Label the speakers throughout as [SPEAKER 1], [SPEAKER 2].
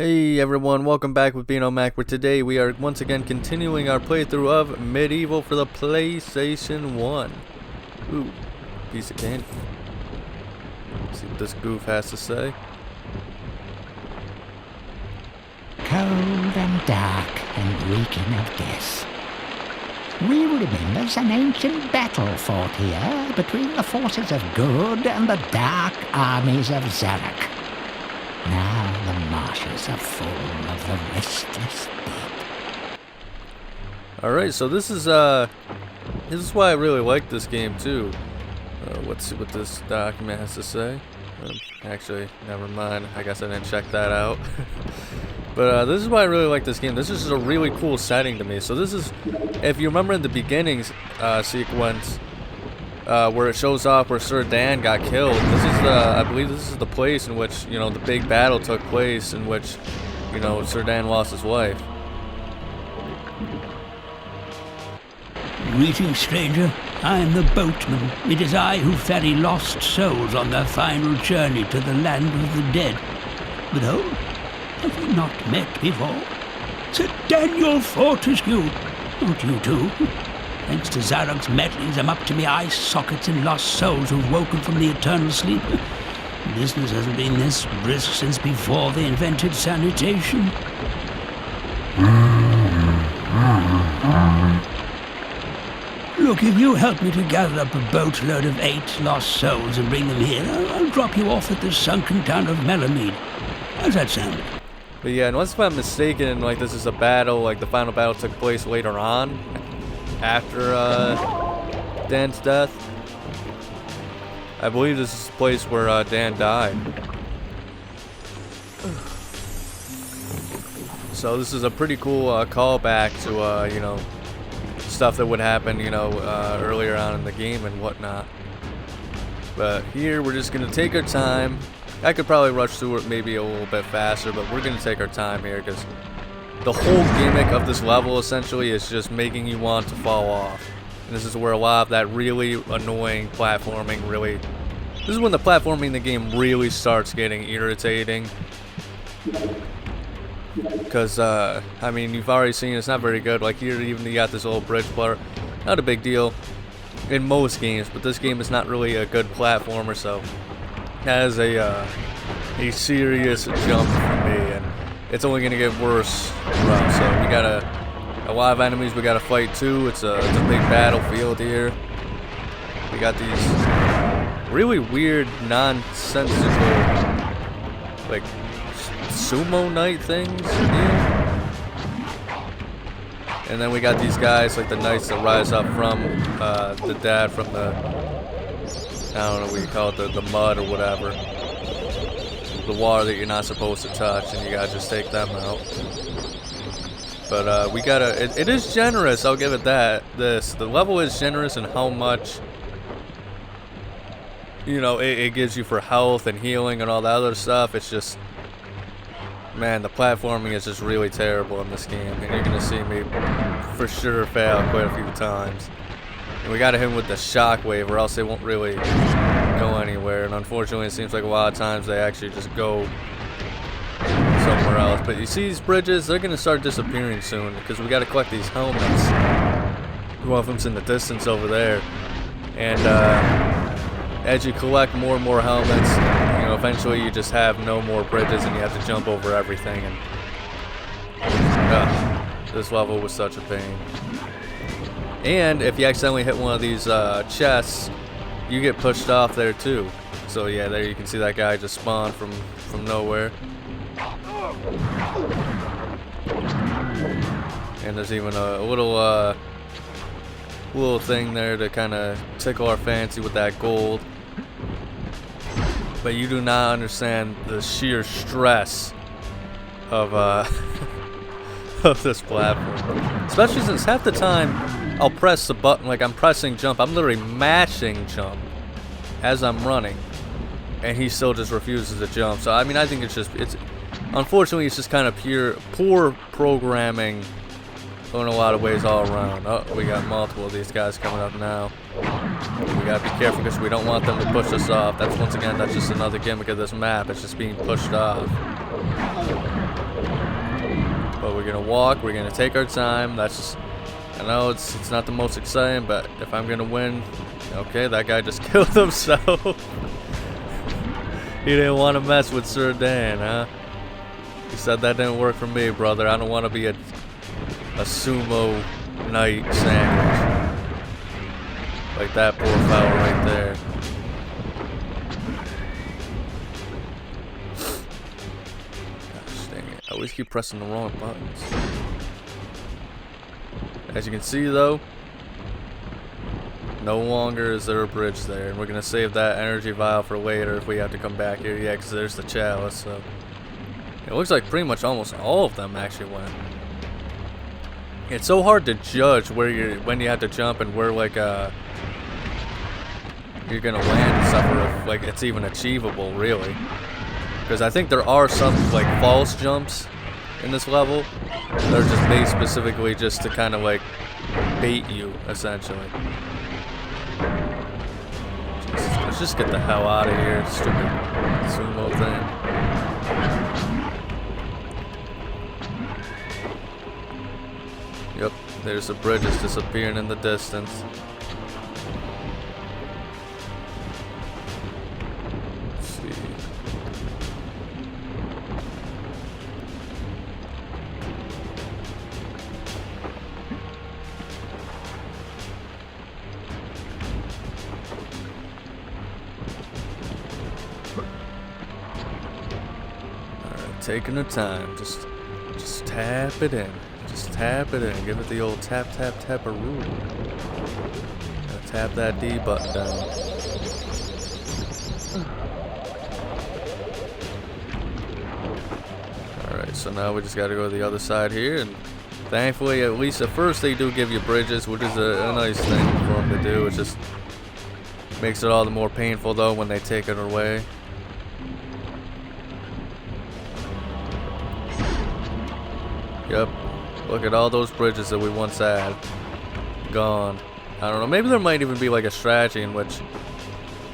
[SPEAKER 1] Hey everyone, welcome back with Beano Mac, where today we are once again continuing our playthrough of Medieval for the PlayStation 1. Ooh, piece of candy. Let's see what this goof has to say.
[SPEAKER 2] Cold and dark and reeking of death. We remembers an ancient battle fought here between the forces of good and the dark armies of Zarok. Now the marshes are full of the restless dead.
[SPEAKER 1] Alright, so this is why I really like this game too. Let's see what this document has to say. Actually, never mind. I guess I didn't check that out. But this is why I really like this game. This is just a really cool setting to me. So this is, if you remember in the beginning sequence, where it shows off where Sir Dan got killed. This is I believe this is the place in which, the big battle took place, in which, Sir Dan lost his wife.
[SPEAKER 3] Greetings, stranger. I am the boatman. It is I who ferry lost souls on their final journey to the land of the dead. But oh, have we not met before? Sir Daniel Fortesque, not you too. Thanks to Zarok's meddlings, I'm up to me eye sockets in lost souls who've woken from the eternal sleep. Business hasn't been this brisk since before they invented sanitation. Look, if you help me to gather up a boatload of 8 lost souls and bring them here, I'll drop you off at the sunken town of Melamede. How's that sound?
[SPEAKER 1] But yeah, unless if I'm mistaken, this is a battle, the final battle took place later on, after Dan's death. I believe this is the place where Dan died. So this is a pretty cool callback to stuff that would happen earlier on in the game and whatnot. But here we're just gonna take our time. I could probably rush through it maybe a little bit faster, but we're gonna take our time here because the whole gimmick of this level essentially is just making you want to fall off. And this is where a lot of that really annoying platforming this is when the platforming in the game really starts getting irritating. Because, you've already seen it's not very good. Like here, even you got this little bridge part. Not a big deal in most games, but this game is not really a good platformer, so it has a serious jump for me, and it's only gonna get worse. So we got a lot of enemies we gotta fight too. It's a big battlefield here. We got these really weird, nonsensical, sumo knight things here. And then we got these guys, the knights that rise up from the dead, from the, I don't know what you call it, the mud or whatever. The water that you're not supposed to touch, and you gotta just take them out. But we gotta, it is generous, I'll give it that. The level is generous in how much, it gives you for health and healing and all that other stuff. It's just, man, the platforming is just really terrible in this game, and you're gonna see me for sure fail quite a few times. And we gotta hit him with the shockwave, or else they won't really go anywhere. And unfortunately, it seems like a lot of times they actually just go somewhere else. But you see these bridges, they're gonna start disappearing soon because we gotta collect these helmets. One of them's in the distance over there, and as you collect more and more helmets, eventually you just have no more bridges and you have to jump over everything. And this level was such a pain. And if you accidentally hit one of these chests, you get pushed off there too. So yeah, there you can see that guy just spawned from nowhere. And there's even a little thing there to kind of tickle our fancy with that gold. But you do not understand the sheer stress of of this platform. Especially since half the time I'll press the button like I'm pressing jump. I'm literally mashing jump as I'm running, and he still just refuses to jump. So I think it's unfortunately it's just kind of poor programming in a lot of ways all around. Oh, we got multiple of these guys coming up now. We gotta be careful because we don't want them to push us off. That's just another gimmick of this map. It's just being pushed off. But we're gonna walk, we're gonna take our time. That's just, I know it's not the most exciting, but if I'm gonna win, okay, that guy just killed himself. He didn't want to mess with Sir Dan, huh? He said that didn't work for me, brother. I don't want to be a sumo knight sandwich. Like that poor fellow right there. Gosh dang it. I always keep pressing the wrong buttons. As you can see though, no longer is there a bridge there, and we're gonna save that energy vial for later if we have to come back here. Yeah, because there's the chalice. So it looks like pretty much almost all of them actually went. It's so hard to judge where when you have to jump and where like you're gonna land and stuff, or if like it's even achievable really. Because I think there are some like false jumps in this level. They're just made specifically just to kind of like bait you essentially. Let's just get the hell out of here, stupid sumo thing. Yep, there's the bridge just disappearing in the distance. Let's see. Taking the time, just tap it in, just tap it in, give it the old tap tap tap-a-roo. Gotta tap that D button down. Alright, so now we just gotta go to the other side here, and thankfully at least at first they do give you bridges, which is a nice thing for them to do. It just makes it all the more painful though when they take it away. Yep, look at all those bridges that we once had. Gone. I don't know, maybe there might even be like a strategy in which,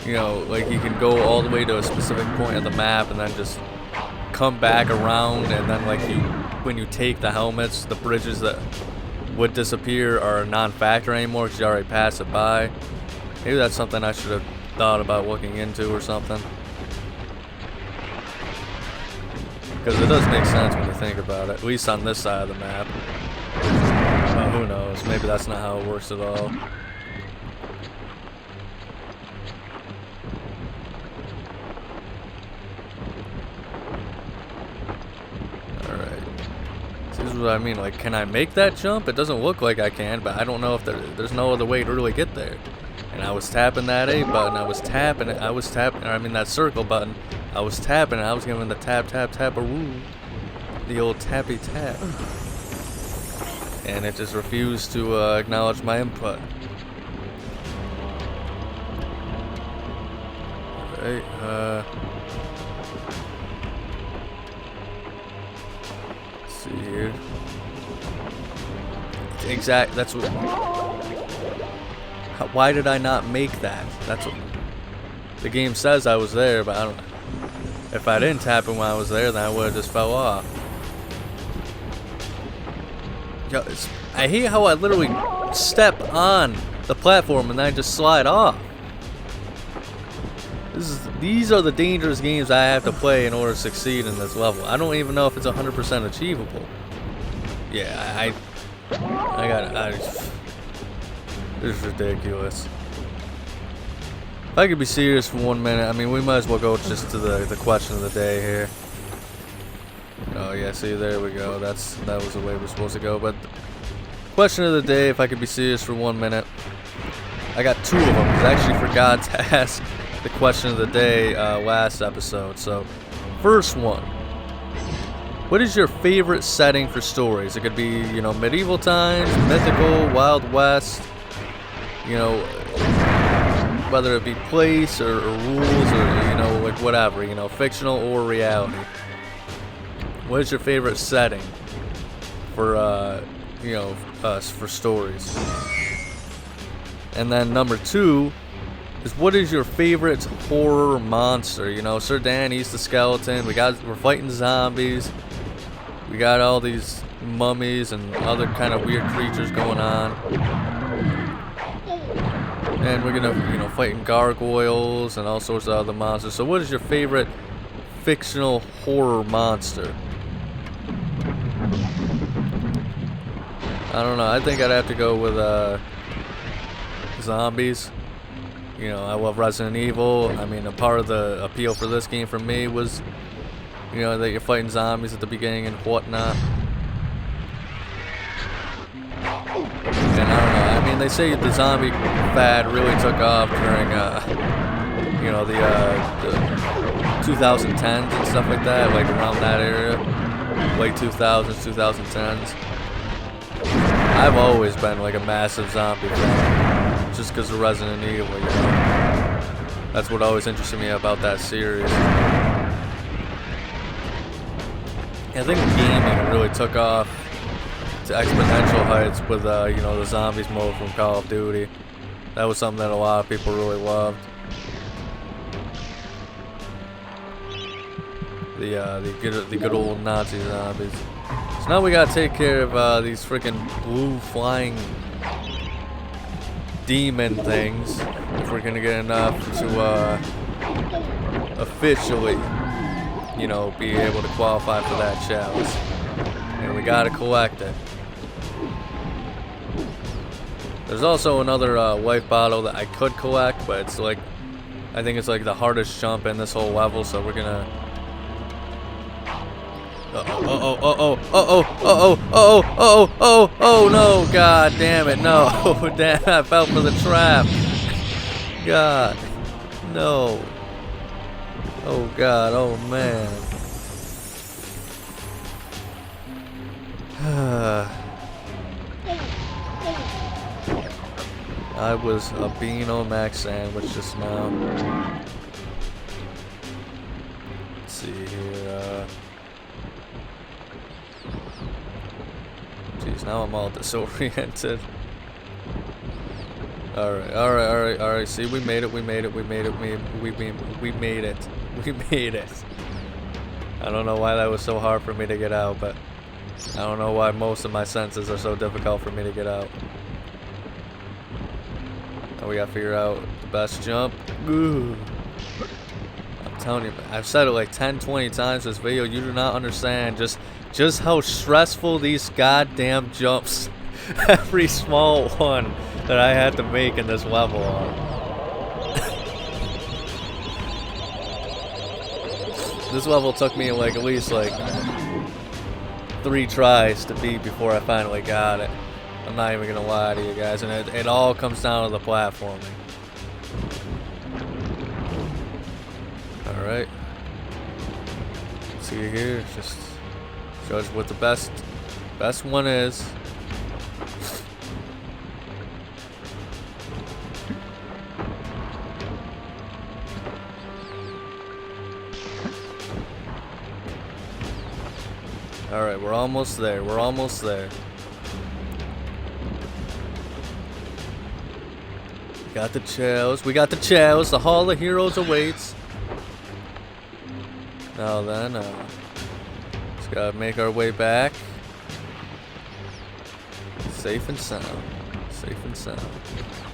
[SPEAKER 1] you know, like you can go all the way to a specific point of the map and then just come back around, and then like when you take the helmets, the bridges that would disappear are non-factor anymore because you already passed it by. Maybe that's something I should have thought about looking into or something. Because it does make sense when you think about it, at least on this side of the map. Well, who knows, maybe that's not how it works at all. Alright. See, this is what I mean, like, can I make that jump? It doesn't look like I can, but I don't know if there's no other way to really get there. And I was tapping that A button, I was tapping it, that circle button. I was tapping it, I was giving the tap tap tap-a-roo. The old tappy tap. And it just refused to acknowledge my input. Alright, let's see here. That's what. Why did I not make that? That's what the game says I was there, but I don't know. If I didn't tap it when I was there, then I would have just fell off. Yo, I hate how I literally step on the platform and then I just slide off. These are the dangerous games I have to play in order to succeed in this level. I don't even know if it's 100% achievable. Yeah, this is ridiculous. If I could be serious for 1 minute, I mean, we might as well go just to the question of the day here. Oh yeah, see, there we go. That was the way we're supposed to go. But question of the day, if I could be serious for 1 minute. I got two of them because I actually forgot to ask the question of the day last episode. So, first one. What is your favorite setting for stories? It could be, you know, medieval times, mythical, Wild West, you know, whether it be place or rules or, you know, like whatever, you know, fictional or reality. What is your favorite setting for, you know, for stories? And then number two is, what is your favorite horror monster? You know, Sir Dan, he's the skeleton. We're fighting zombies. We got all these mummies and other kind of weird creatures going on. And we're gonna, you know, fighting gargoyles and all sorts of other monsters. So what is your favorite fictional horror monster? I don't know. I think I'd have to go with zombies. You know, I love Resident Evil. I mean, a part of the appeal for this game for me was, you know, that you're fighting zombies at the beginning and whatnot. And I don't know. I mean, they say the zombie fad really took off during, you know, the 2010s and stuff like that, like around that area, late 2000s, 2010s. I've always been like a massive zombie fan, just because of Resident Evil, you know. That's what always interested me about that series. I think gaming really took off to exponential heights with, you know, the zombies mode from Call of Duty. That was something that a lot of people really loved. The good old Nazi zombies. So now we gotta take care of these freaking blue flying demon things if we're gonna get enough to officially, you know, be able to qualify for that challenge. And we gotta collect it. There's also another life bottle that I could collect, but it's like, I think it's like the hardest jump in this whole level, so we're gonna... Oh no, god damn it, no. Damn, I fell for the trap. God, no. Oh god, oh man. I was a Beano Mac sandwich just now. Let's see here. Jeez, now I'm all disoriented. Alright. See, we made it. We made it. I don't know why that was so hard for me to get out, but I don't know why most of my senses are so difficult for me to get out. Now we gotta figure out the best jump. Ooh. I'm telling you, I've said it like 10-20 times in this video. You do not understand just how stressful these goddamn jumps, every small one that I had to make in this level are. This level took me like at least like 3 tries to beat before I finally got it. I'm not even gonna lie to you guys, and it all comes down to the platforming. Alright. See you here, just judge what the best one is. Alright, we're almost there. We're almost there. We got the chows. We got the chows. The Hall of Heroes awaits. Now then, just gotta make our way back. Safe and sound. Safe and sound.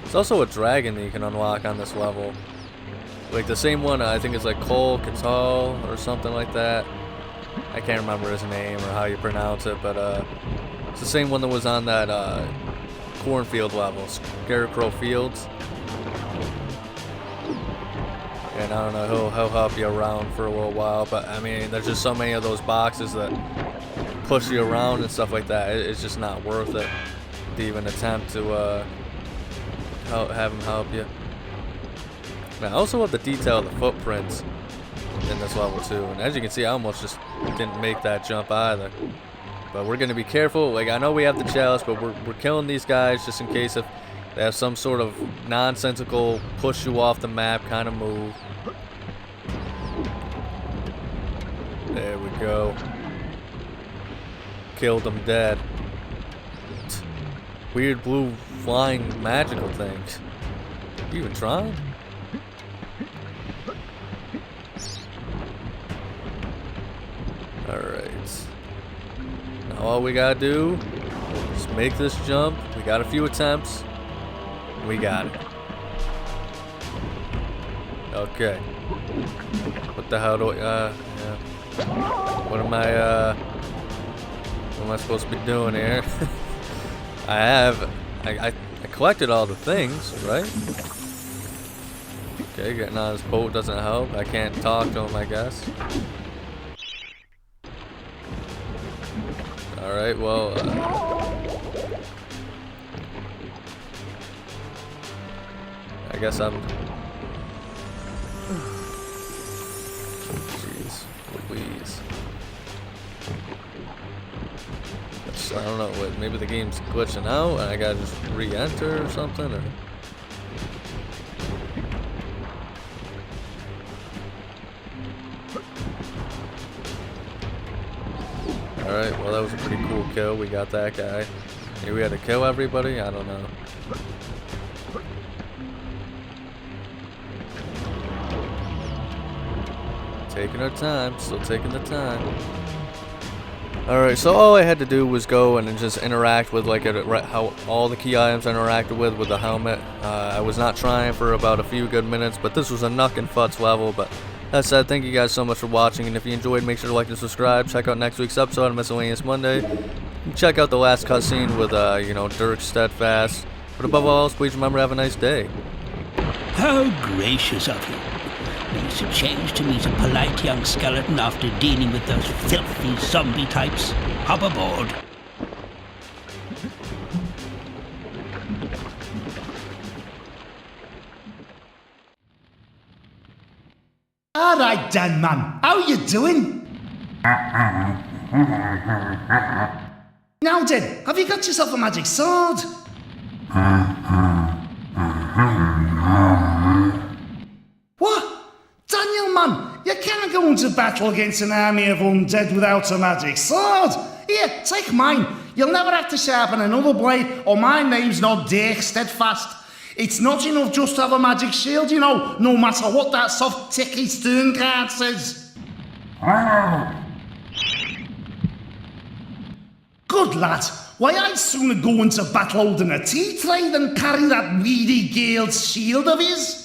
[SPEAKER 1] There's also a dragon that you can unlock on this level. Like the same one, I think it's like Cole Catal or something like that. I can't remember his name or how you pronounce it, but it's the same one that was on that cornfield level, Scarecrow Fields. And I don't know, he'll help you around for a little while, but I mean, there's just so many of those boxes that push you around and stuff like that. It's just not worth it to even attempt to have him help you. I also love the detail of the footprints in this level too, and as you can see, I almost just didn't make that jump either. But we're gonna be careful. Like, I know we have the chalice, but we're killing these guys just in case if they have some sort of nonsensical push you off the map kind of move. There we go. Killed them dead. Weird blue flying magical things. You even trying? Alright. Now all we gotta do is make this jump. We got a few attempts. We got it. Okay. What the hell do I, yeah. What am I supposed to be doing here? I collected all the things, right? Okay, getting on this boat doesn't help. I can't talk to him, I guess. Alright, well, I guess I'm... Jeez, Louise. I don't know, wait, maybe the game's glitching out and I gotta just re-enter or something, or... Alright, well that was a pretty cool kill, we got that guy. Maybe we had to kill everybody, I don't know. Taking our time, still taking the time. Alright, so all I had to do was go and just interact with like how all the key items I interacted with the helmet. I was not trying for about a few good minutes, but this was a knuck and futz level. But that said, thank you guys so much for watching, and if you enjoyed, make sure to like and subscribe. Check out next week's episode of Miscellaneous Monday. Check out the last cutscene with, you know, Dirk Steadfast. But above all else, please remember to have a nice day.
[SPEAKER 3] How gracious of you. Makes a change to meet a polite young skeleton after dealing with those filthy zombie types. Hop aboard.
[SPEAKER 4] All right, Dan, man. How you doing? Now then, have you got yourself a magic sword? What? Daniel, man, you can't go into battle against an army of undead without a magic sword. Here, take mine. You'll never have to sharpen another blade, or my name's not Dirk Steadfast. It's not enough just to have a magic shield, you know, no matter what that soft ticky stern card says. Good lad. Why, I'd sooner go into battle holding a tea tray than carry that weedy Gale's shield of his.